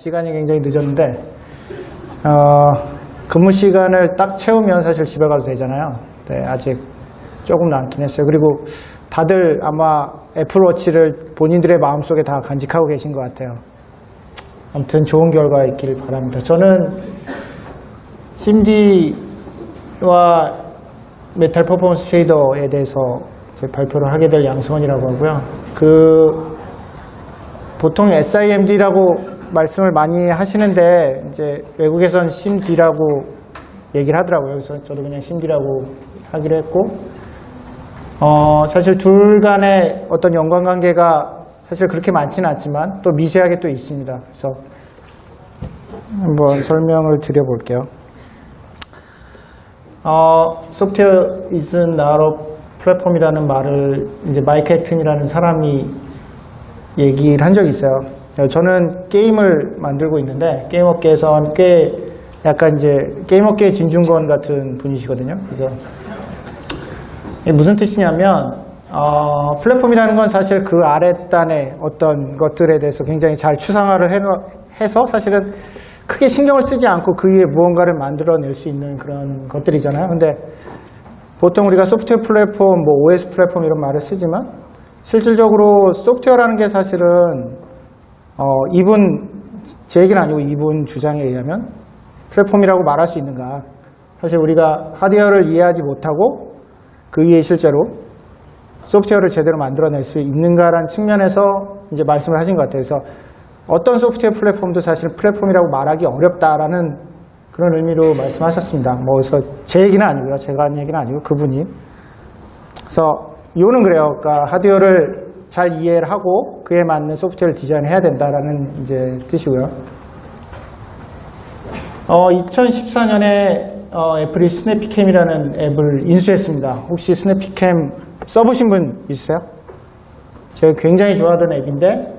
시간이 굉장히 늦었는데 근무 시간을 딱 채우면 사실 집에 가도 되잖아요. 네, 아직 조금 남긴 했어요. 그리고 다들 아마 애플워치를 본인들의 마음속에 다 간직하고 계신 것 같아요. 아무튼 좋은 결과 있길 바랍니다. 저는 심디와 메탈 퍼포먼스 쉐이더에 대해서 발표를 하게 될 양승원이라고 하고요. 보통 SIMD라고 말씀을 많이 하시는데 이제 외국에선 심디라고 얘기를 하더라고요. 그래서 저도 그냥 심디라고 하기로 했고, 사실 둘 간의 어떤 연관관계가 사실 그렇게 많지는 않지만 또 미세하게 또 있습니다. 그래서 한번 설명을 드려볼게요. Software is not a platform이라는 말을 이제 마이크 애튼이라는 사람이 얘기를 한 적이 있어요. 저는 게임을 만들고 있는데 게임업계에선 꽤 약간 이제 게임업계의 진중권 같은 분이시거든요. 그래서 이게 무슨 뜻이냐면 플랫폼이라는 건 사실 그 아랫단의 어떤 것들에 대해서 굉장히 잘 추상화를 해서 사실은 크게 신경을 쓰지 않고 그 위에 무언가를 만들어낼 수 있는 그런 것들이잖아요. 근데 보통 우리가 소프트웨어 플랫폼, 뭐 OS 플랫폼 이런 말을 쓰지만 실질적으로 소프트웨어라는 게 사실은 제 얘기는 아니고 이분 주장에 의하면 플랫폼이라고 말할 수 있는가. 사실 우리가 하드웨어를 이해하지 못하고 그 위에 실제로 소프트웨어를 제대로 만들어낼 수 있는가라는 측면에서 이제 말씀을 하신 것 같아요. 그래서 어떤 소프트웨어 플랫폼도 사실 플랫폼이라고 말하기 어렵다라는 그런 의미로 말씀하셨습니다. 뭐 그래서 제 얘기는 아니고요. 제가 한 얘기는 아니고 그분이. 그래서 이유는 그래요. 그러니까 하드웨어를 잘 이해를 하고 그에 맞는 소프트웨어를 디자인해야 된다라는 이제 뜻이고요. 2014년에 애플이 스냅피캠이라는 앱을 인수했습니다. 혹시 스냅피캠 써보신 분 있으세요? 제가 굉장히 좋아하던 앱인데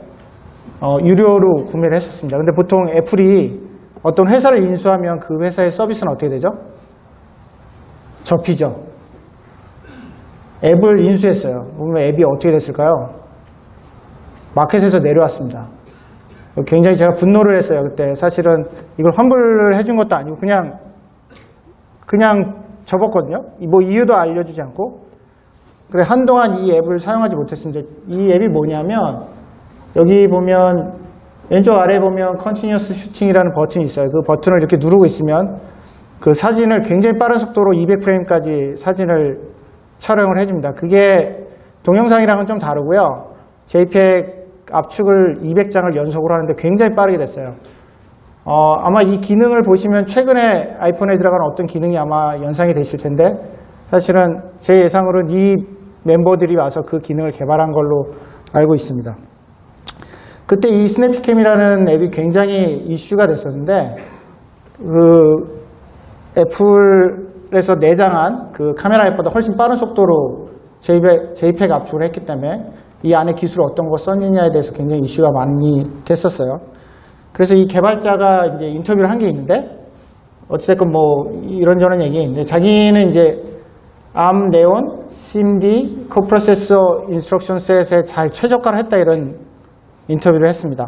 유료로 구매를 했었습니다. 근데 보통 애플이 어떤 회사를 인수하면 그 회사의 서비스는 어떻게 되죠? 접히죠. 앱을 인수했어요. 그러면 앱이 어떻게 됐을까요? 마켓에서 내려왔습니다. 굉장히 제가 분노를 했어요. 그때 사실은 이걸 환불을 해준 것도 아니고 그냥 접었거든요. 뭐 이유도 알려주지 않고. 그래 한동안 이 앱을 사용하지 못했습니다. 이 앱이 뭐냐면 여기 보면 왼쪽 아래에 보면 컨티뉴어스 슈팅이라는 버튼이 있어요. 그 버튼을 이렇게 누르고 있으면 그 사진을 굉장히 빠른 속도로 200프레임까지 사진을 촬영을 해줍니다. 그게 동영상이랑은 좀 다르고요. JPEG 압축을 200장을 연속으로 하는데 굉장히 빠르게 됐어요. 아마 이 기능을 보시면 최근에 아이폰에 들어간 어떤 기능이 아마 연상이 되실 텐데 사실은 제 예상으로는 이 멤버들이 와서 그 기능을 개발한 걸로 알고 있습니다. 그때 이 스냅피캠이라는 앱이 굉장히 이슈가 됐었는데 애플에서 내장한 그 카메라 앱보다 훨씬 빠른 속도로 JPEG 압축을 했기 때문에 이 안에 기술 어떤 거 썼느냐에 대해서 굉장히 이슈가 많이 됐었어요. 그래서 이 개발자가 이제 인터뷰를 한 게 있는데 어찌됐건 뭐 이런저런 얘기가 있는데 자기는 이제 ARM, 네온, SIMD, 코프로세서 인스트럭션 셋에 잘 최적화를 했다 이런 인터뷰를 했습니다.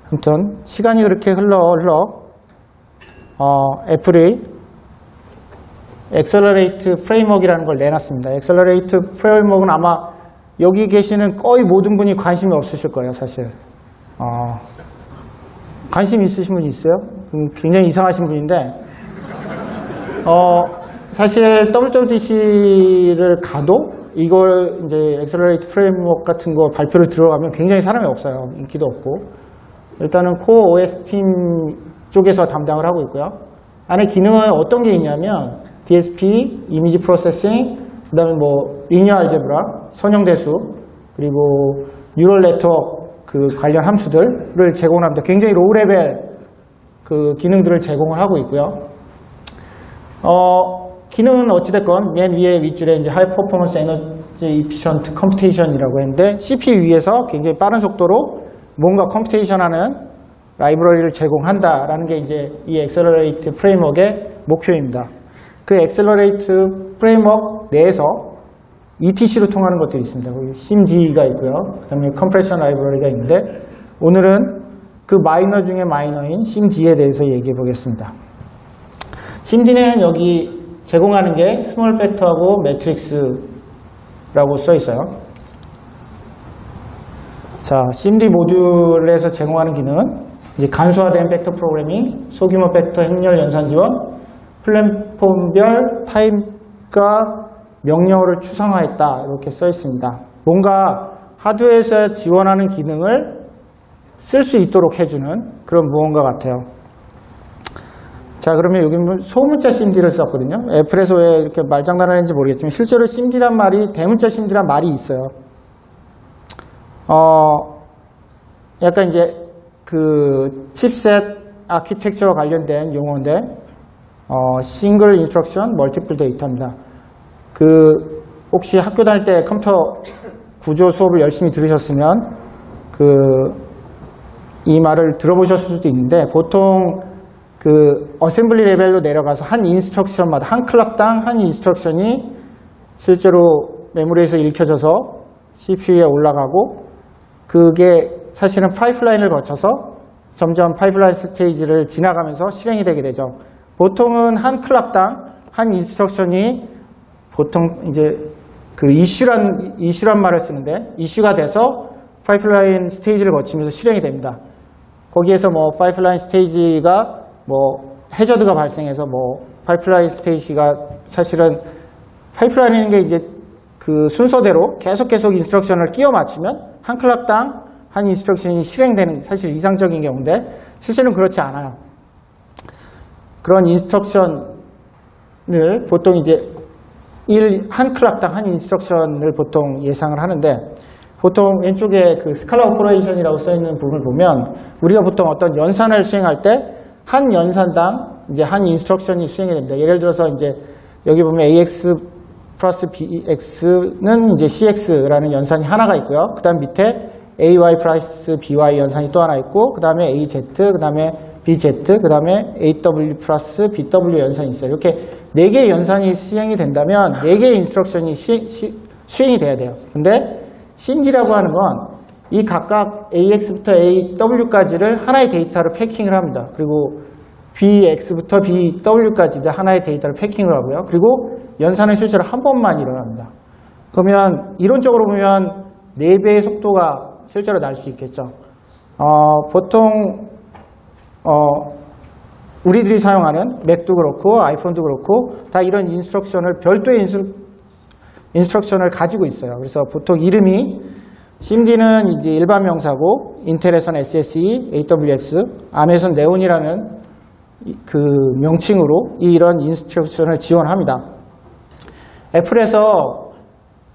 아무튼 시간이 그렇게 흘러 애플이 엑셀러레이트 프레임워크이라는 걸 내놨습니다. 엑셀러레이트 프레임워크는 아마 여기 계시는 거의 모든 분이 관심이 없으실 거예요, 사실. 관심 있으신 분이 있어요? 굉장히 이상하신 분인데, 사실 WWDC를 가도 이걸 이제 엑셀러레이트 프레임워크 같은 거 발표를 들어가면 굉장히 사람이 없어요. 인기도 없고. 일단은 코어 OS 팀 쪽에서 담당을 하고 있고요. 안에 기능은 어떤 게 있냐면 DSP, 이미지 프로세싱, 그 다음에 뭐 리니어 알제브라, 선형대수, 그리고 뉴럴 네트워크 그 관련 함수들을 제공합니다. 굉장히 로우 레벨 그 기능들을 제공을 하고 있고요. 기능은 어찌됐건 맨 위에 윗줄에 이제 하이 퍼포먼스 에너지 이피션트 컴퓨테이션이라고 했는데 CPU 위에서 굉장히 빠른 속도로 뭔가 컴퓨테이션 하는 라이브러리를 제공한다라는 게 이제 이 엑셀러레이트 프레임워크의 목표입니다. 그 엑셀러레이트 프레임워크 내에서 ETC로 통하는 것들이 있습니다. SIMD가 있고요. 그 다음에 컴프레션 라이브러리가 있는데 오늘은 그 마이너 중에 마이너인 심D에 대해서 얘기해 보겠습니다. 심D는 여기 제공하는 게 스몰 팩터하고 매트릭스라고 써 있어요. 자, 심D 모듈에서 제공하는 기능은 이제 간소화된 팩터 프로그래밍, 소규모 팩터 행렬 연산 지원, 플랫폼별 타입과 명령어를 추상화했다 이렇게 써 있습니다. 뭔가 하드웨어에서 지원하는 기능을 쓸 수 있도록 해주는 그런 무언가 같아요. 자, 그러면 여기 소문자 심D를 썼거든요. 애플에서 왜 이렇게 말장난하는지 모르겠지만 실제로 심D란 말이 대문자 심D란 말이 있어요. 약간 이제 그 칩셋 아키텍처와 관련된 용어인데 싱글 인스트럭션 멀티플 데이터입니다. 그 혹시 학교 다닐 때 컴퓨터 구조 수업을 열심히 들으셨으면 이 말을 들어보셨을 수도 있는데 보통 그 어셈블리 레벨로 내려가서 한 인스트럭션마다 한 클럭당 한 인스트럭션이 실제로 메모리에서 읽혀져서 CPU에 올라가고 그게 사실은 파이프라인을 거쳐서 점점 파이프라인 스테이지를 지나가면서 실행이 되게 되죠. 보통은 한 클럭당 한 인스트럭션이 보통 이제 그 이슈란 말을 쓰는데 이슈가 돼서 파이프라인 스테이지를 거치면서 실행이 됩니다. 거기에서 뭐 파이프라인 스테이지가 뭐 해저드가 발생해서 뭐 파이프라인 스테이지가 사실은 파이프라인이라는 게 이제 그 순서대로 계속 인스트럭션을 끼워 맞추면 한 클럭당 한 인스트럭션이 실행되는 사실 이상적인 경우인데 실제는 그렇지 않아요. 그런 인스트럭션을 보통 이제 한 클럭당 한 인스트럭션을 보통 예상을 하는데 보통 왼쪽에 그 스칼라 오퍼레이션이라고 써 있는 부분을 보면 우리가 보통 어떤 연산을 수행할 때 한 연산당 이제 한 인스트럭션이 수행이 됩니다. 예를 들어서 이제 여기 보면 AX 플러스 BX는 이제 CX라는 연산이 하나가 있고요. 그 다음 밑에 AY 플러스 BY 연산이 또 하나 있고 그 다음에 AZ, 그 다음에 BZ, 그 다음에 AW 플러스 BW 연산이 있어요. 이렇게 4개의 연산이 수행이 된다면 4개의 인스트럭션이 수행이 돼야 돼요. 근데 심D라고 하는 건 이 각각 AX부터 AW까지를 하나의 데이터로 패킹을 합니다. 그리고 BX부터 BW까지 하나의 데이터를 패킹을 하고요. 그리고 연산은 실제로 한 번만 일어납니다. 그러면 이론적으로 보면 4배의 속도가 실제로 날 수 있겠죠. 보통 우리들이 사용하는 맥도 그렇고 아이폰도 그렇고 다 이런 인스트럭션을 별도의 인스트럭션을 가지고 있어요. 그래서 보통 이름이 심D는 이제 일반 명사고 인텔에서는 SSE, AWX, ARM에서는 네온이라는 그 명칭으로 이런 인스트럭션을 지원합니다. 애플에서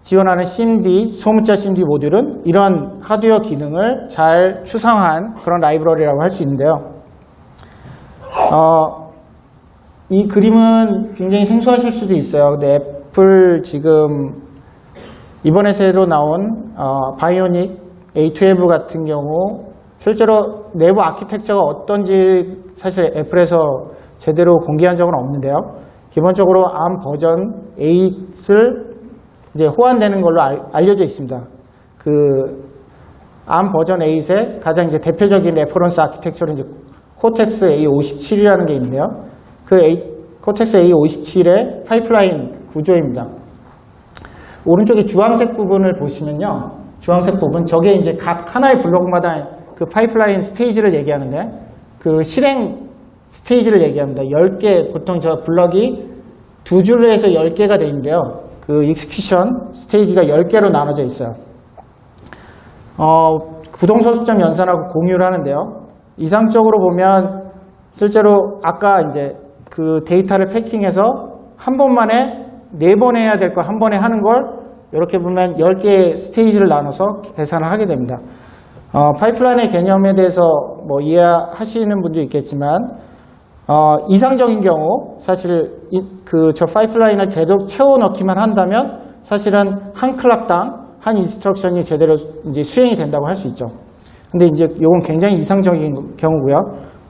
지원하는 심D, 소문자 심D 모듈은 이런 하드웨어 기능을 잘 추상화한 그런 라이브러리라고 할 수 있는데요. 이 그림은 굉장히 생소하실 수도 있어요. 근데 애플 지금 이번에 새로 나온 바이오닉 A12 같은 경우 실제로 내부 아키텍처가 어떤지 사실 애플에서 제대로 공개한 적은 없는데요. 기본적으로 ARM 버전 8을 이제 호환되는 걸로 알려져 있습니다. 그 ARM 버전 8의 가장 이제 대표적인 레퍼런스 아키텍처는 이제 코텍스 A57이라는 게 있는데요. 그 코텍스 A57의 파이프라인 구조입니다. 오른쪽에 주황색 부분을 보시면요. 주황색 부분, 저게 이제 각 하나의 블록마다 그 파이프라인 스테이지를 얘기하는데 그 실행 스테이지를 얘기합니다. 10개, 보통 저 블럭이 2줄에서 10개가 되어 있는데요. 그 익스큐션 스테이지가 10개로 나눠져 있어요. 구동소수점 연산하고 공유를 하는데요. 이상적으로 보면 실제로 아까 이제 그 데이터를 패킹해서 한 번만에 4번 해야 될 걸 한 번에 하는 걸 이렇게 보면 10개의 스테이지를 나눠서 계산을 하게 됩니다. 파이프라인의 개념에 대해서 뭐 이해하시는 분도 있겠지만 이상적인 경우 사실 저 파이프라인을 계속 채워 넣기만 한다면 사실은 한 클럭당 한 인스트럭션이 제대로 이제 수행이 된다고 할 수 있죠. 근데 이제 이건 굉장히 이상적인 경우고요.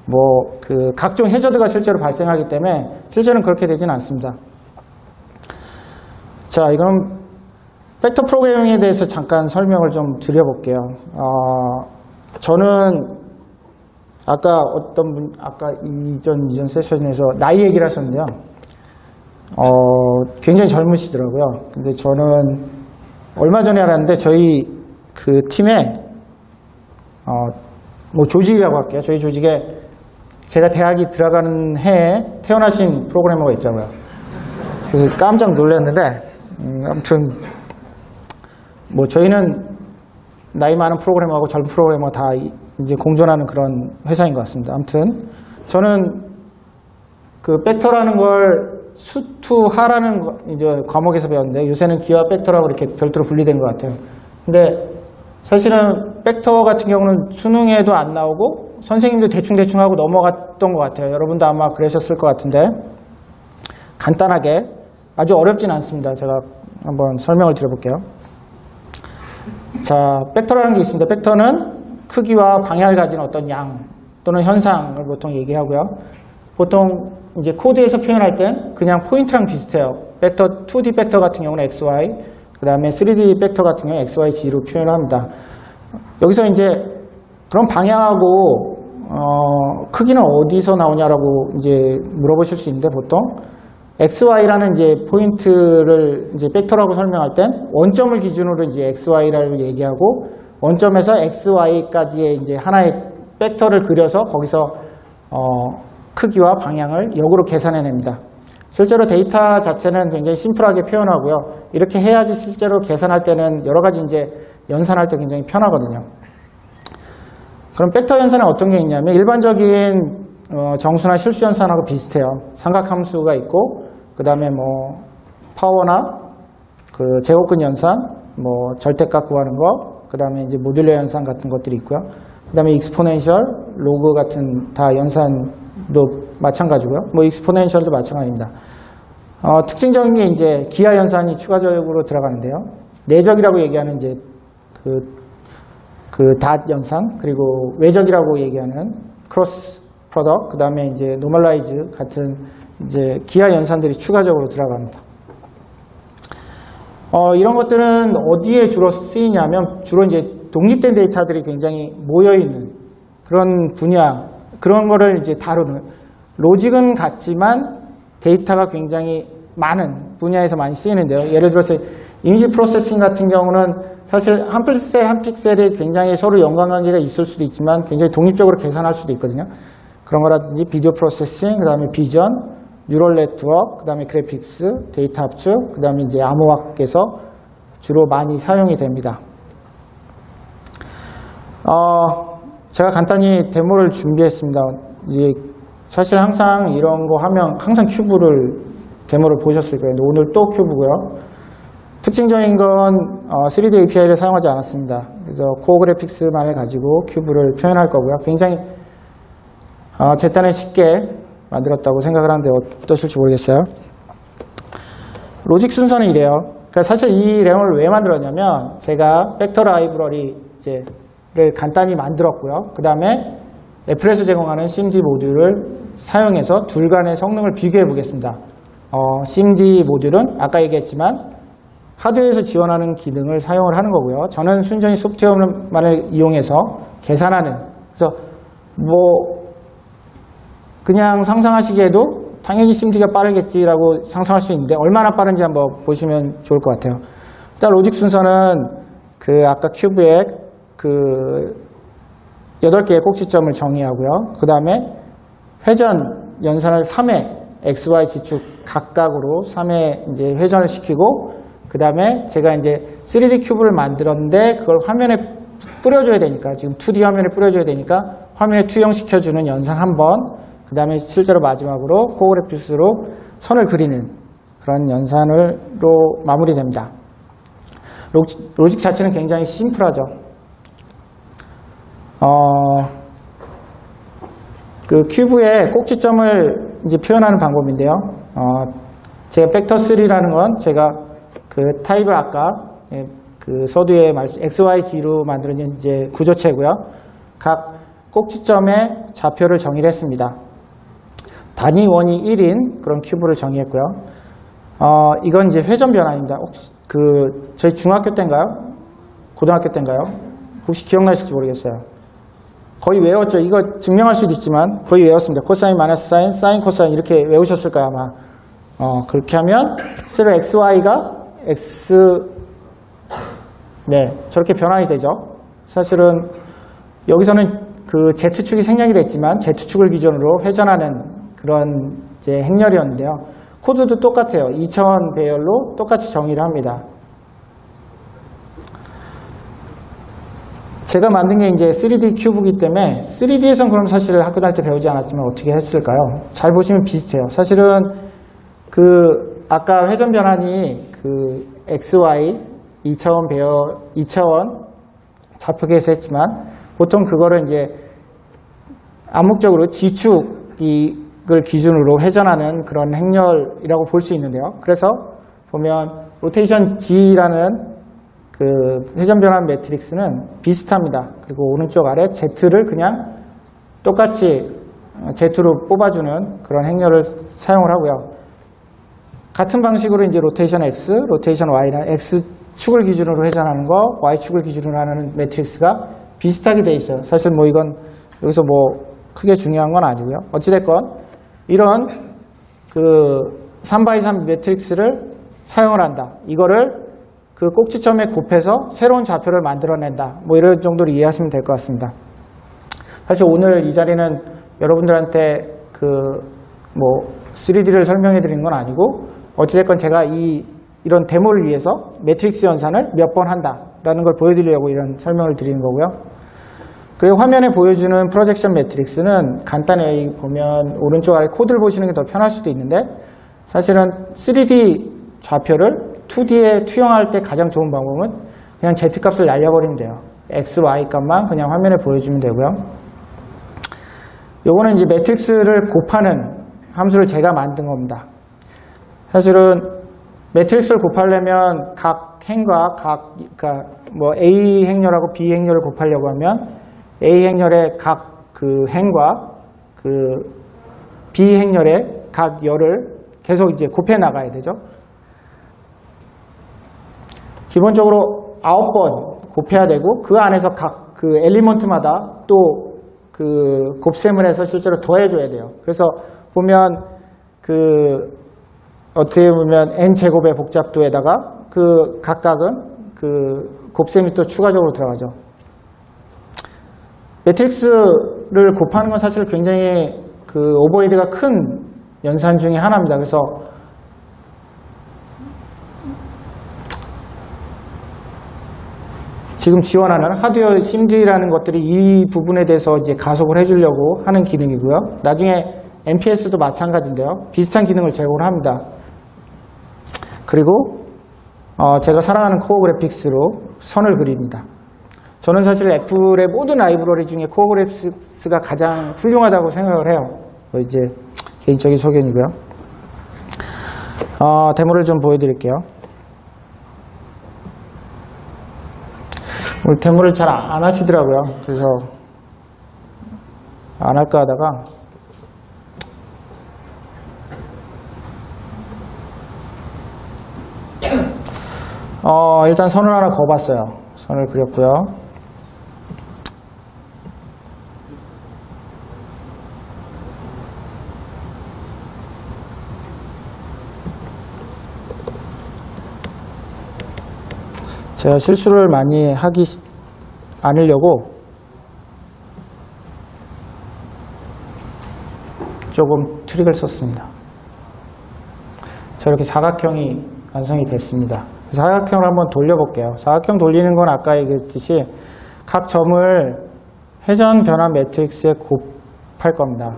뭐 그 각종 해저드가 실제로 발생하기 때문에 실제는 그렇게 되지는 않습니다. 자, 이건 팩터 프로그래밍에 대해서 잠깐 설명을 좀 드려볼게요. 저는 아까 이전 세션에서 나이 얘기를 하셨는데요. 굉장히 젊으시더라고요. 근데 저는 얼마 전에 알았는데 저희 그 팀에, 뭐 조직이라고 할게요. 저희 조직에 제가 대학이 들어가는 해에 태어나신 프로그래머가 있더라고요. 그래서 깜짝 놀랐는데, 아무튼, 뭐 저희는 나이 많은 프로그래머하고 젊은 프로그래머 다 이제 공존하는 그런 회사인 것 같습니다. 아무튼, 저는 그 벡터라는 걸 수투하라는 이제 과목에서 배웠는데, 요새는 기하 벡터라고 이렇게 별도로 분리된 것 같아요. 근데 사실은 벡터 같은 경우는 수능에도 안 나오고 선생님도 대충 하고 넘어갔던 것 같아요. 여러분도 아마 그러셨을 것 같은데 간단하게, 아주 어렵진 않습니다. 제가 한번 설명을 드려볼게요. 자, 벡터라는 게 있습니다. 벡터는 크기와 방향을 가진 어떤 양 또는 현상을 보통 얘기하고요. 보통 이제 코드에서 표현할 땐 그냥 포인트랑 비슷해요. 벡터 2D 벡터 같은 경우는 XY, 그 다음에 3D 벡터 같은 경우는 XYZ로 표현을 합니다. 여기서 이제 그럼 방향하고 크기는 어디서 나오냐라고 이제 물어보실 수 있는데, 보통 XY라는 이제 포인트를 이제 벡터라고 설명할 땐 원점을 기준으로 이제 XY라고 얘기하고, 원점에서 XY까지의 이제 하나의 벡터를 그려서 거기서 크기와 방향을 역으로 계산해냅니다. 실제로 데이터 자체는 굉장히 심플하게 표현하고요. 이렇게 해야지 실제로 계산할 때는 여러 가지 이제 연산할 때 굉장히 편하거든요. 그럼 벡터 연산은 어떤 게 있냐면, 일반적인 정수나 실수 연산하고 비슷해요. 삼각함수가 있고, 그 다음에 뭐 파워나 그 제곱근 연산, 뭐 절대값 구하는 거, 그 다음에 이제 모듈러 연산 같은 것들이 있고요. 그 다음에 익스포넨셜, 로그 같은 다 연산도 마찬가지고요. 뭐 익스포넨셜도 마찬가지입니다. 특징적인 게 이제 기하 연산이 추가적으로 들어가는데요. 내적이라고 얘기하는 이제 그 닷 연산, 그리고 외적이라고 얘기하는 크로스 프로덕트, 그 다음에 이제 노멀라이즈 같은 이제 기하 연산들이 추가적으로 들어갑니다. 이런 것들은 어디에 주로 쓰이냐면, 주로 이제 독립된 데이터들이 굉장히 모여있는 그런 분야, 그런 거를 이제 다루는, 로직은 같지만 데이터가 굉장히 많은 분야에서 많이 쓰이는데요. 예를 들어서 이미지 프로세싱 같은 경우는 사실 한 픽셀 한 픽셀이 굉장히 서로 연관관계가 있을 수도 있지만 굉장히 독립적으로 계산할 수도 있거든요. 그런 거라든지 비디오 프로세싱, 그 다음에 비전, 뉴럴 네트워크, 그 다음에 그래픽스, 데이터 압축, 그 다음에 이제 암호학에서 주로 많이 사용이 됩니다. 제가 간단히 데모를 준비했습니다. 이제 사실 항상 이런 거 하면 항상 큐브를 데모를 보셨을 거예요. 오늘 또 큐브고요. 특징적인 건 3D API를 사용하지 않았습니다. 그래서 코어 그래픽스만을 가지고 큐브를 표현할 거고요. 굉장히 제 딴에 쉽게 만들었다고 생각을 하는데 어떠실지 모르겠어요. 로직 순서는 이래요. 그러니까 사실 이 램을 왜 만들었냐면, 제가 벡터 라이브러리 를 간단히 만들었고요. 그 다음에 애플에서 제공하는 CMD 모듈을 사용해서 둘 간의 성능을 비교해 보겠습니다. CMD 모듈은 아까 얘기했지만 하드웨어에서 지원하는 기능을 사용을 하는 거고요. 저는 순전히 소프트웨어만을 이용해서 계산하는, 그래서 뭐 그냥 상상하시기에도 당연히 CMD가 빠르겠지라고 상상할 수 있는데, 얼마나 빠른지 한번 보시면 좋을 것 같아요. 일단 로직 순서는 그 아까 큐브에 그 8개의 꼭지점을 정의하고요. 그 다음에 회전 연산을 3회 XY 지축 각각으로 3회 이제 회전을 시키고, 그 다음에 제가 이제 3D 큐브를 만들었는데 그걸 화면에 뿌려줘야 되니까, 지금 2D 화면에 뿌려줘야 되니까 화면에 투영시켜주는 연산 한 번, 그 다음에 실제로 마지막으로 코어 그래픽스로 선을 그리는 그런 연산으로 마무리됩니다. 로직 자체는 굉장히 심플하죠. 그 큐브의 꼭지점을 이제 표현하는 방법인데요. 제가 벡터 3라는 건 제가 그 타입을 아까 그 서두에 말씀 XYZ로 만들어진 이제 구조체고요. 각 꼭지점의 좌표를 정의를 했습니다. 단위 원이 1인 그런 큐브를 정의했고요. 이건 이제 회전 변화입니다. 혹시 그 저희 중학교 때인가요? 고등학교 때인가요? 혹시 기억나실지 모르겠어요. 거의 외웠죠. 이거 증명할 수도 있지만 거의 외웠습니다. 코사인 마이너스 사인, 사인 코사인 이렇게 외우셨을 거야 아마. 그렇게 하면 새로 xy가 저렇게 변환이 되죠. 사실은 여기서는 그 z축이 생략이 됐지만 z축을 기준으로 회전하는 그런 이제 행렬이었는데요. 코드도 똑같아요. 2000 배열로 똑같이 정의를 합니다. 제가 만든 게 이제 3D 큐브이기 때문에 3D에선 그럼 사실 학교 다닐 때 배우지 않았지만 어떻게 했을까요? 잘 보시면 비슷해요. 사실은 그 아까 회전 변환이 그 XY 2차원 배열 2차원 좌표계에서 했지만 보통 그거를 이제 암묵적으로 G축을 기준으로 회전하는 그런 행렬이라고 볼 수 있는데요. 그래서 보면 로테이션 G라는 그 회전 변환 매트릭스는 비슷합니다. 그리고 오른쪽 아래 Z를 그냥 똑같이 Z로 뽑아주는 그런 행렬을 사용을 하고요. 같은 방식으로 이제 로테이션 X, 로테이션 Y는 X축을 기준으로 회전하는 거, Y축을 기준으로 하는 매트릭스가 비슷하게 돼 있어요. 사실 뭐 이건 여기서 뭐 크게 중요한 건 아니고요. 어찌됐건 이런 그 3x3 매트릭스를 사용을 한다. 이거를 그 꼭지점에 곱해서 새로운 좌표를 만들어낸다. 뭐 이런 정도로 이해하시면 될 것 같습니다. 사실 오늘 이 자리는 여러분들한테 그 뭐 3D를 설명해 드리는 건 아니고 어찌됐건 제가 이런 데모를 위해서 매트릭스 연산을 몇 번 한다라는 걸 보여드리려고 이런 설명을 드리는 거고요. 그리고 화면에 보여주는 프로젝션 매트릭스는 간단히 보면 오른쪽 아래 코드를 보시는 게 더 편할 수도 있는데 사실은 3D 좌표를 2D에 투영할 때 가장 좋은 방법은 그냥 Z값을 날려버리면 돼요. X, Y 값만 그냥 화면에 보여주면 되고요. 요거는 이제 매트릭스를 곱하는 함수를 제가 만든 겁니다. 사실은 매트릭스를 곱하려면 각 행과 그러니까 뭐 A 행렬하고 B 행렬을 곱하려고 하면 A 행렬의 각 그 행과 그 B 행렬의 각 열을 계속 이제 곱해 나가야 되죠. 기본적으로 9번 곱해야 되고 그 안에서 각 그 엘리먼트마다 또 그 곱셈을 해서 실제로 더해줘야 돼요. 그래서 보면 그 어떻게 보면 n제곱의 복잡도에다가 그 각각은 그 곱셈이 또 추가적으로 들어가죠. 매트릭스를 곱하는 건 사실 굉장히 그 오버헤드가 큰 연산 중에 하나입니다. 그래서 지금 지원하는 하드웨어 심드라는 것들이 이 부분에 대해서 이제 가속을 해주려고 하는 기능이고요. 나중에 MPS도 마찬가지인데요. 비슷한 기능을 제공을 합니다. 그리고 제가 사랑하는 코어 그래픽스로 선을 그립니다. 저는 사실 애플의 모든 라이브러리 중에 코어 그래픽스가 가장 훌륭하다고 생각을 해요. 뭐 이제 개인적인 소견이고요. 데모를 좀 보여드릴게요. 오늘 데모를 잘 안 하시더라고요. 그래서 안 할까 하다가 일단 선을 하나 그어봤어요. 선을 그렸고요. 제가 실수를 많이 하기 않으려고 조금 트릭을 썼습니다. 저렇게 사각형이 완성이 됐습니다. 사각형을 한번 돌려볼게요. 사각형 돌리는 건 아까 얘기했듯이 각 점을 회전 변환 매트릭스에 곱할 겁니다.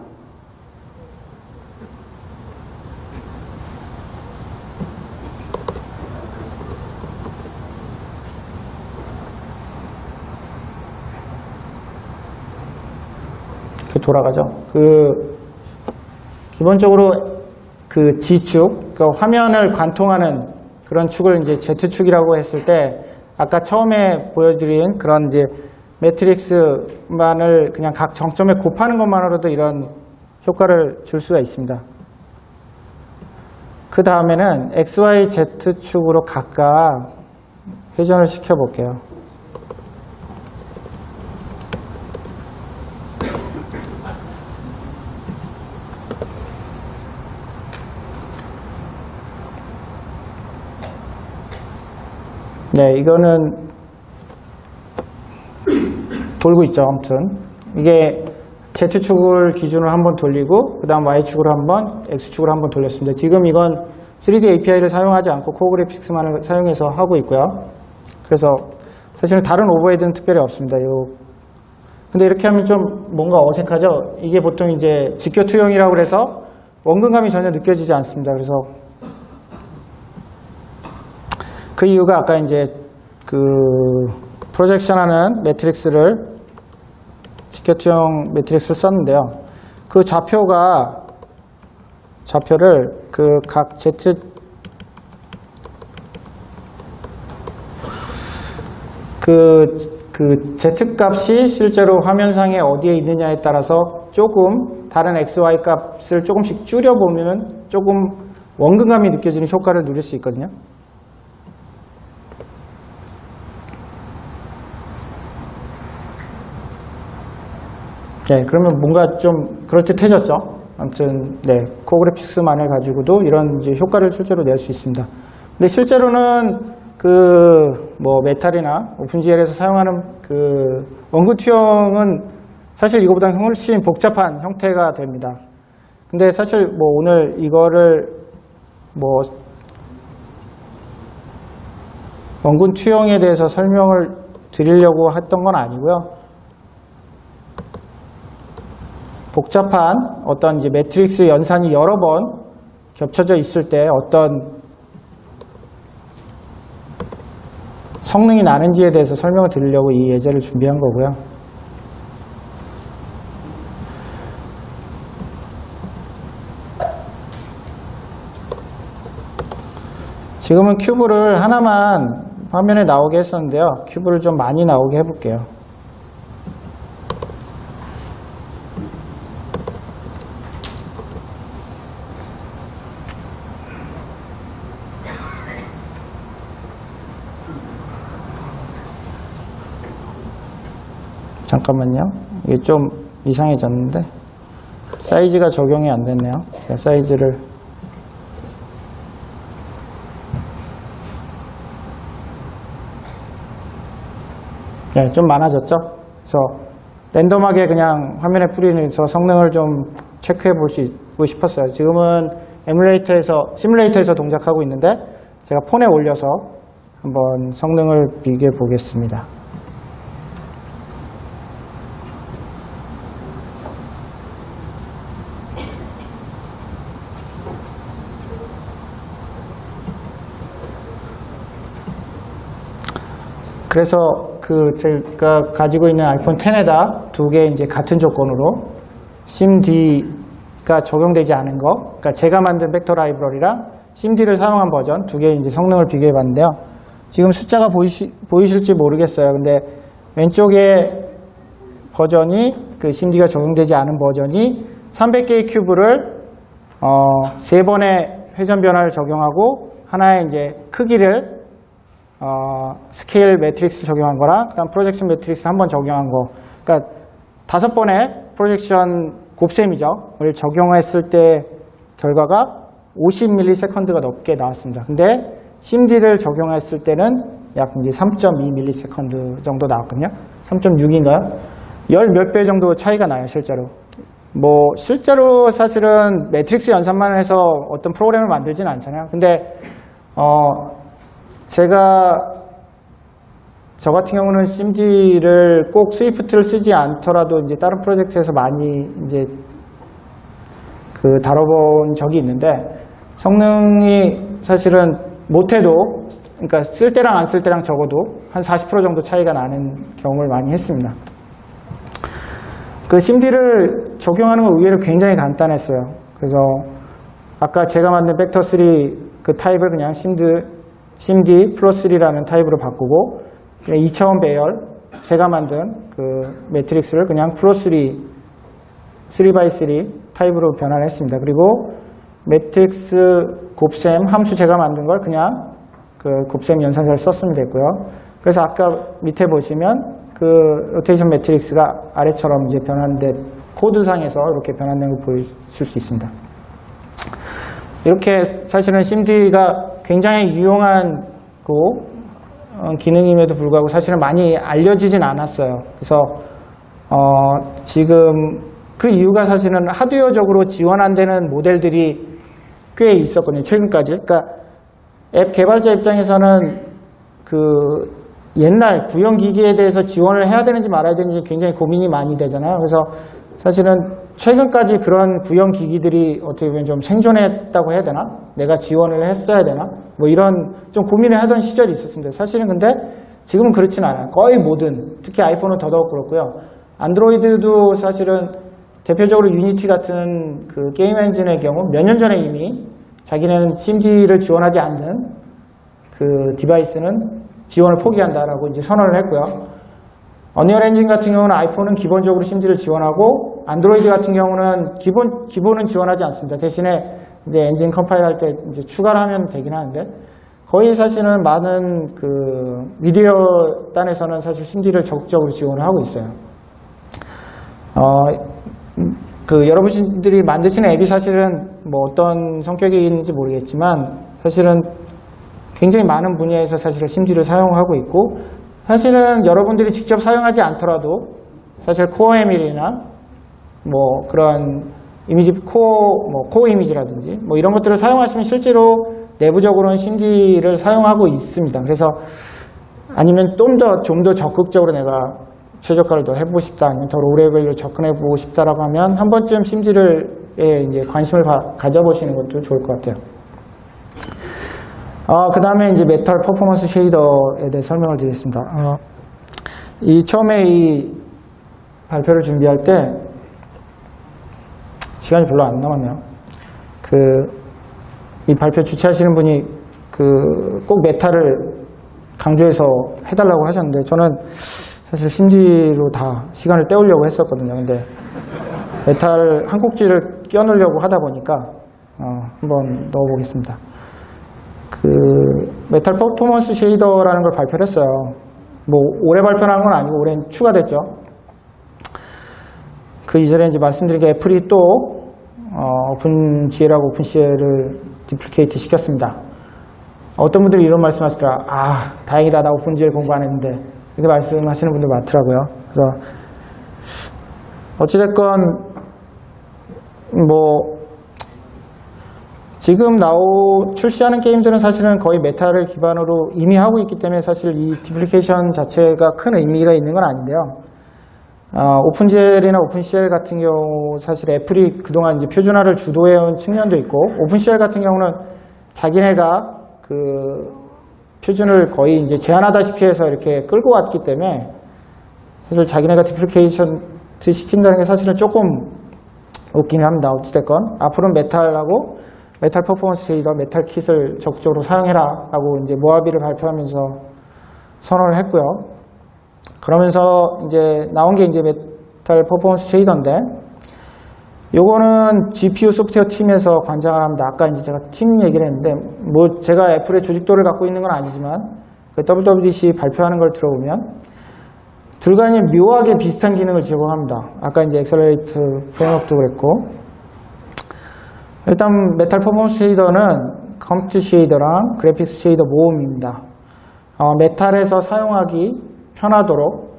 이렇게 돌아가죠. 기본적으로 그 G축, 그러니까 화면을 관통하는 그런 축을 이제 Z축이라고 했을 때 아까 처음에 보여드린 그런 이제 매트릭스만을 그냥 각 정점에 곱하는 것만으로도 이런 효과를 줄 수가 있습니다. 그 다음에는 XY, Z축으로 각각 회전을 시켜 볼게요. 네, 이거는 돌고 있죠. 아무튼 이게 Z축을 기준으로 한번 돌리고 그 다음 Y축으로 한번 X축으로 한번 돌렸습니다. 지금 이건 3D API를 사용하지 않고 코어 그래픽스만을 사용해서 하고 있고요. 그래서 사실은 다른 오버헤드는 특별히 없습니다. 근데 이렇게 하면 좀 뭔가 어색하죠? 이게 보통 이제 직교 투영이라고 해서 원근감이 전혀 느껴지지 않습니다. 그래서 그 이유가 아까 이제 그 프로젝션하는 매트릭스를 직교 투영 매트릭스를 썼는데요. 그 좌표를 그 각 Z 그 Z 값이 실제로 화면상에 어디에 있느냐에 따라서 조금 다른 XY 값을 조금씩 줄여보면 조금 원근감이 느껴지는 효과를 누릴 수 있거든요. 네, 그러면 뭔가 좀 그럴듯해졌죠. 아무튼 네, 코어 그래픽스만을 가지고도 이런 이제 효과를 실제로 낼 수 있습니다. 근데 실제로는 뭐 메탈이나 오픈GL에서 사용하는 그 원근 투영은 사실 이거보다 훨씬 복잡한 형태가 됩니다. 근데 사실 뭐 오늘 이거를 뭐 원근 투영에 대해서 설명을 드리려고 했던 건 아니고요. 복잡한 어떤 이제 매트릭스 연산이 여러 번 겹쳐져 있을 때 어떤 성능이 나는지에 대해서 설명을 드리려고 이 예제를 준비한 거고요. 지금은 큐브를 하나만 화면에 나오게 했었는데요. 큐브를 좀 많이 나오게 해볼게요. 잠깐만요. 이게 좀 이상해졌는데 사이즈가 적용이 안 됐네요. 사이즈를 네, 좀 많아졌죠. 그래서 랜덤하게 그냥 화면에 뿌리면서 성능을 좀 체크해 보고 싶었어요. 지금은 시뮬레이터에서 동작하고 있는데 제가 폰에 올려서 한번 성능을 비교해 보겠습니다. 그래서 제가 가지고 있는 아이폰 X에다 두 개 이제 같은 조건으로 SIMD가 적용되지 않은 거, 그러니까 제가 만든 벡터 라이브러리랑 SIMD를 사용한 버전 두 개 이제 성능을 비교해 봤는데요. 지금 숫자가 보이실지 모르겠어요. 근데 왼쪽에 버전이 그 SIMD가 적용되지 않은 버전이 300개의 큐브를 3번의 회전 변화를 적용하고 하나의 이제 크기를 스케일 매트릭스 적용한 거랑 그다음 프로젝션 매트릭스 한 번 적용한 거, 그러니까 5번의 프로젝션 곱셈이죠.를 적용했을 때 결과가 50ms가 넘게 나왔습니다. 근데 SIMD를 적용했을 때는 약 이제 3.2ms 정도 나왔거든요. 3.6인가요? 열 몇 배 정도 차이가 나요, 실제로. 뭐 실제로 사실은 매트릭스 연산만 해서 어떤 프로그램을 만들지는 않잖아요. 근데 저 같은 경우는 SIMD를 꼭 스위프트를 쓰지 않더라도 이제 다른 프로젝트에서 많이 이제 다뤄본 적이 있는데 성능이 사실은 못해도, 그러니까 쓸 때랑 안 쓸 때랑 적어도 한 40% 정도 차이가 나는 경험을 많이 했습니다. 그 SIMD를 적용하는 건 의외로 굉장히 간단했어요. 그래서 아까 제가 만든 벡터3 그 타입을 그냥 SIMD 플러스 3라는 타입으로 바꾸고, 그냥 2차원 배열, 제가 만든 그 매트릭스를 그냥 플러스 3x3 타입으로 변환을 했습니다. 그리고 매트릭스 곱셈 함수 제가 만든 걸 그냥 그 곱셈 연산자를 썼으면 됐고요. 그래서 아까 밑에 보시면 그 로테이션 매트릭스가 아래처럼 이제 변환된 코드상에서 이렇게 변환된 걸 보실 수 있습니다. 이렇게 사실은 SIMD가 굉장히 유용한 기능임에도 불구하고 사실은 많이 알려지진 않았어요. 그래서 지금 그 이유가 사실은 하드웨어적으로 지원 안 되는 모델들이 꽤 있었거든요. 최근까지. 그러니까 앱 개발자 입장에서는 그 옛날 구형 기기에 대해서 지원을 해야 되는지 말아야 되는지 굉장히 고민이 많이 되잖아요. 그래서 사실은 최근까지 그런 구형 기기들이 어떻게 보면 좀 생존했다고 해야 되나? 내가 지원을 했어야 되나? 뭐 이런 좀 고민을 하던 시절이 있었습니다. 사실은 근데 지금은 그렇진 않아요. 거의 모든, 특히 아이폰은 더더욱 그렇고요. 안드로이드도 사실은 대표적으로 유니티 같은 그 게임 엔진의 경우 몇 년 전에 이미 자기네는 심디를 지원하지 않는 그 디바이스는 지원을 포기한다라고 이제 선언을 했고요. 언리얼 엔진 같은 경우는 아이폰은 기본적으로 심디를 지원하고 안드로이드 같은 경우는 기본은 지원하지 않습니다. 대신에 이제 엔진 컴파일 할 때 이제 추가를 하면 되긴 하는데 거의 사실은 많은 그 미디어 단에서는 사실 심디를 적극적으로 지원을 하고 있어요. 그 여러분들이 만드시는 앱이 사실은 뭐 어떤 성격이 있는지 모르겠지만 사실은 굉장히 많은 분야에서 사실은 심디를 사용하고 있고 사실은 여러분들이 직접 사용하지 않더라도 사실 코어 ML이나 뭐 그런 이미지 코어 이미지라든지 뭐 이런 것들을 사용하시면 실제로 내부적으로는 심디를 사용하고 있습니다. 그래서 아니면 좀 더 적극적으로 내가 최저가를 더 해보고 싶다, 아니면 더 로우레벨로 접근해보고 싶다라고 하면 한 번쯤 심디를 이제 관심을 가져보시는 것도 좋을 것 같아요. 그 다음에 이제 메탈 퍼포먼스 쉐이더에 대해 설명을 드리겠습니다. 처음에 이 발표를 준비할 때 시간이 별로 안 남았네요. 이 발표 주최하시는 분이 꼭 메탈을 강조해서 해달라고 하셨는데 저는 사실 심디로 다 시간을 때우려고 했었거든요. 근데 메탈 한 꼭지를 끼워넣으려고 하다 보니까 한번 넣어보겠습니다. 메탈 퍼포먼스 쉐이더라는 걸 발표를 했어요. 뭐 올해 발표한 건 아니고 올해는 추가됐죠. 그 이전에 이제 말씀드린 게 애플이 또 오픈GL하고 오픈CL을 디플리케이트 시켰습니다. 어떤 분들이 이런 말씀 하시더라. 다행이다. 나 오픈GL 공부 안 했는데. 이렇게 말씀하시는 분들 많더라고요. 그래서 어찌됐건 뭐 지금 출시하는 게임들은 사실은 거의 메탈을 기반으로 이미 하고 있기 때문에 사실 이 디플리케이션 자체가 큰 의미가 있는 건 아닌데요. 오픈GL이나 오픈CL 같은 경우 사실 애플이 그동안 이제 표준화를 주도해온 측면도 있고 오픈CL 같은 경우는 자기네가 표준을 거의 이제 제한하다시피 해서 이렇게 끌고 왔기 때문에 사실 자기네가 디플리케이션 시킨다는 게 사실은 조금 웃기는 합니다. 어찌됐건 앞으로는 메탈하고 메탈 퍼포먼스 쉐이더, 메탈 킷을 적극적으로 사용해라 라고 이제 모하비를 발표하면서 선언을 했고요. 그러면서 이제 나온 게 이제 메탈 퍼포먼스 쉐이더인데 요거는 GPU 소프트웨어 팀에서 관장을 합니다. 아까 이제 제가 팀 얘기를 했는데 뭐 제가 애플의 조직도를 갖고 있는 건 아니지만 WWDC 발표하는 걸 들어보면 둘간이 묘하게 비슷한 기능을 제공합니다. 아까 이제 엑셀러레이트 프레임워크도 그랬고 일단 메탈 퍼포먼스 쉐이더는 컴퓨터 쉐이더랑 그래픽스 쉐이더 모음입니다. 메탈에서 사용하기 편하도록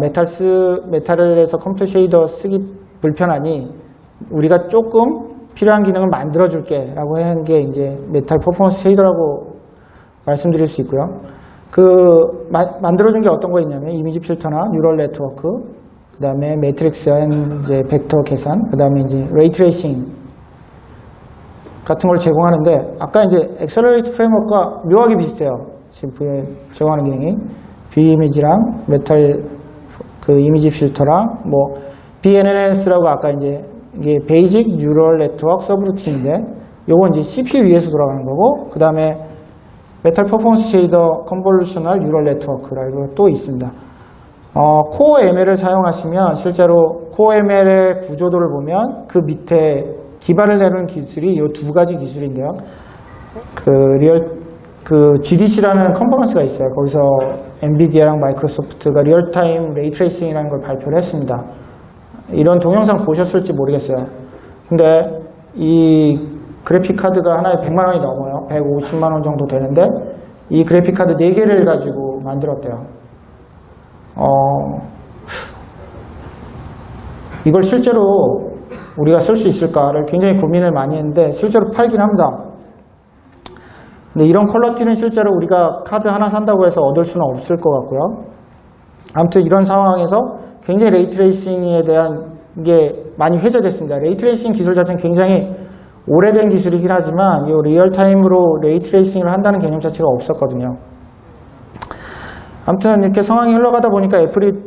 메탈에서 컴퓨터 쉐이더 쓰기 불편하니 우리가 조금 필요한 기능을 만들어줄게 라고 한 게 이제 메탈 퍼포먼스 쉐이더라고 말씀드릴 수 있고요. 만들어준 게 어떤 거 있냐면 이미지 필터나 뉴럴 네트워크, 그 다음에 매트릭스 이제 벡터 계산, 그 다음에 이제 레이 트레이싱 같은 걸 제공하는데 아까 이제 엑셀러레이트 프레임워크가 묘하게 비슷해요. 지금 제공하는 기능이 비이미지랑 메탈 이미지 필터랑 뭐 BNNS라고 아까 이제 이게 베이직 뉴럴 네트워크 서브루틴인데 요건 이제 CPU 위에서 돌아가는 거고 그 다음에 메탈 퍼포먼스 쉐이더 컨볼루셔널 뉴럴 네트워크라고 또 있습니다. 코어 ML을 사용하시면 실제로 코어 ML의 구조도를 보면 그 밑에 기반을 내는 기술이 이 두 가지 기술인데요. GDC라는 컨퍼런스가 있어요. 거기서 엔비디아랑 마이크로소프트가 리얼타임 레이트레이싱이라는 걸 발표를 했습니다. 이런 동영상 보셨을지 모르겠어요. 근데 이 그래픽 카드가 하나에 100만 원이 넘어요. 150만 원 정도 되는데 이 그래픽카드 4개를 가지고 만들었대요. 이걸 실제로 우리가 쓸 수 있을까를 굉장히 고민을 많이 했는데 실제로 팔긴 합니다. 근데 이런 퀄러티는 실제로 우리가 카드 하나 산다고 해서 얻을 수는 없을 것 같고요. 아무튼 이런 상황에서 굉장히 레이트레이싱에 대한 게 많이 회자됐습니다. 레이트레이싱 기술 자체는 굉장히 오래된 기술이긴 하지만 이 리얼타임으로 레이트레이싱을 한다는 개념 자체가 없었거든요. 아무튼 이렇게 상황이 흘러가다 보니까 애플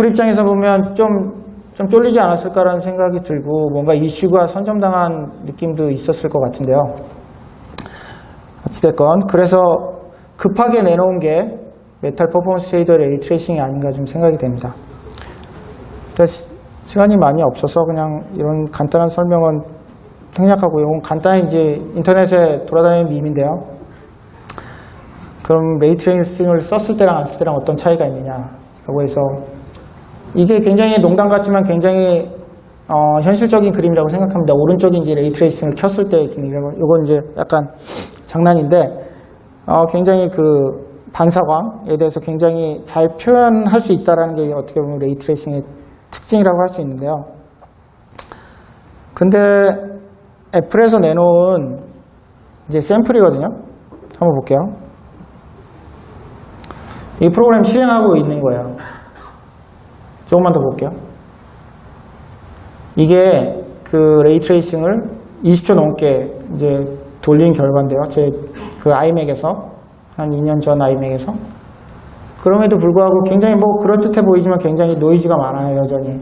입장에서 보면 좀 쫄리지 않았을까라는 생각이 들고 뭔가 이슈가 선점당한 느낌도 있었을 것 같은데요. 어찌됐건 그래서 급하게 내놓은 게 메탈 퍼포먼스 쉐이더 레이트레이싱이 아닌가 좀 생각이 됩니다. 시간이 많이 없어서 그냥 이런 간단한 설명은 생략하고 이건 간단히 이제 인터넷에 돌아다니는 밈인데요. 그럼 레이트레이싱을 썼을 때랑 안 쓸 때랑 어떤 차이가 있느냐라고 해서 이게 굉장히 농담 같지만 굉장히 현실적인 그림이라고 생각합니다. 오른쪽이 이제 레이트레이싱을 켰을 때의 기능이라고, 이건 이제 약간 장난인데 굉장히 그 반사광에 대해서 굉장히 잘 표현할 수 있다는 게 어떻게 보면 레이트레이싱의 특징이라고 할 수 있는데요. 근데 애플에서 내놓은 이제 샘플이거든요. 한번 볼게요. 이 프로그램 실행하고 있는 거예요. 조금만 더 볼게요. 이게 그 레이트레이싱을 20초 넘게 이제 돌린 결과인데요. 제 그 아이맥에서 한 2년 전 아이맥에서 그럼에도 불구하고 굉장히 뭐 그럴듯해 보이지만 굉장히 노이즈가 많아요, 여전히.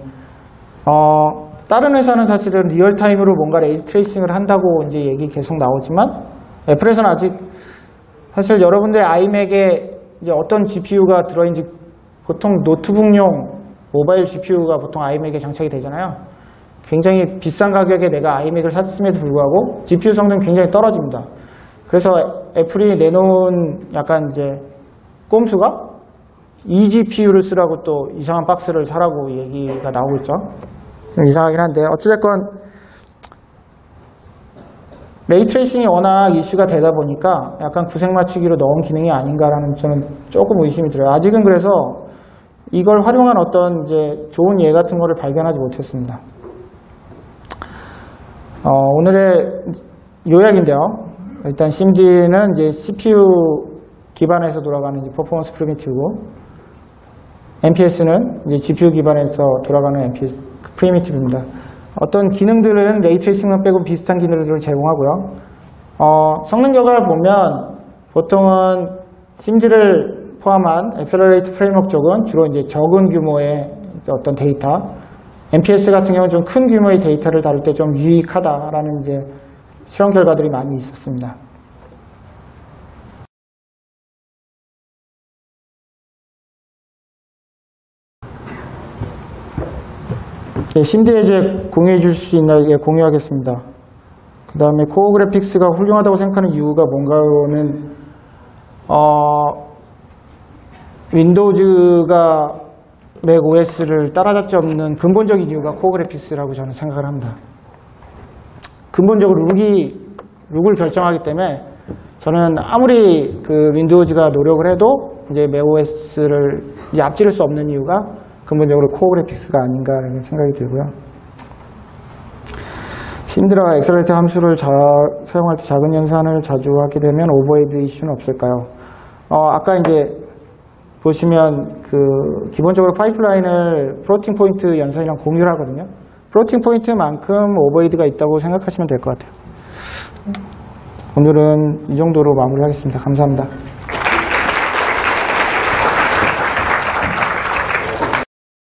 다른 회사는 사실은 리얼타임으로 뭔가 레이트레이싱을 한다고 이제 얘기 계속 나오지만 애플에서는 아직 사실 여러분들의 아이맥에 이제 어떤 GPU가 들어있는지 보통 노트북용 모바일 GPU가 보통 아이맥에 장착이 되잖아요. 굉장히 비싼 가격에 내가 아이맥을 샀음에도 불구하고 GPU 성능이 굉장히 떨어집니다. 그래서 애플이 내놓은 약간 이제 꼼수가 eGPU를 쓰라고 또 이상한 박스를 사라고 얘기가 나오고 있죠. 이상하긴 한데 어찌됐건 레이트레이싱이 워낙 이슈가 되다 보니까 약간 구색 맞추기로 넣은 기능이 아닌가라는 저는 조금 의심이 들어요. 아직은 그래서 이걸 활용한 어떤 이제 좋은 예 같은 거를 발견하지 못했습니다. 오늘의 요약인데요. 일단 심드는 이제 CPU 기반에서 돌아가는 이제 퍼포먼스 프리미티브고, MPS는 이제 GPU 기반에서 돌아가는 MPS 프리미티브입니다. 어떤 기능들은 레이트레이싱만 빼고 비슷한 기능들을 제공하고요. 성능 결과를 보면 보통은 심드를 포함한 엑셀러레이트 프레임워크 쪽은 주로 이제 적은 규모의 어떤 데이터, MPS 같은 경우는 좀 큰 규모의 데이터를 다룰 때 좀 유익하다라는 이제 실험 결과들이 많이 있었습니다. 심드에 이제 공유해 줄 수 있나 공유하겠습니다. 그 다음에 코어 그래픽스가 훌륭하다고 생각하는 이유가 뭔가로는 윈도우즈가 맥 OS를 따라잡지 없는 근본적인 이유가 코어 그래픽스라고 저는 생각을 합니다. 근본적으로 룩을 결정하기 때문에 저는 아무리 그 윈도우즈가 노력을 해도 이제 맥 OS를 이제 앞지를 수 없는 이유가 근본적으로 코어 그래픽스가 아닌가라는 생각이 들고요. 심드라 엑셀러레이트 함수를 사용할 때 작은 연산을 자주 하게 되면 오버헤드 이슈는 없을까요? 아까 이제 보시면 그 기본적으로 파이프라인을 플로팅 포인트 연산이랑 공유를 하거든요. 플로팅 포인트만큼 오버헤드가 있다고 생각하시면 될 것 같아요. 오늘은 이 정도로 마무리하겠습니다. 감사합니다.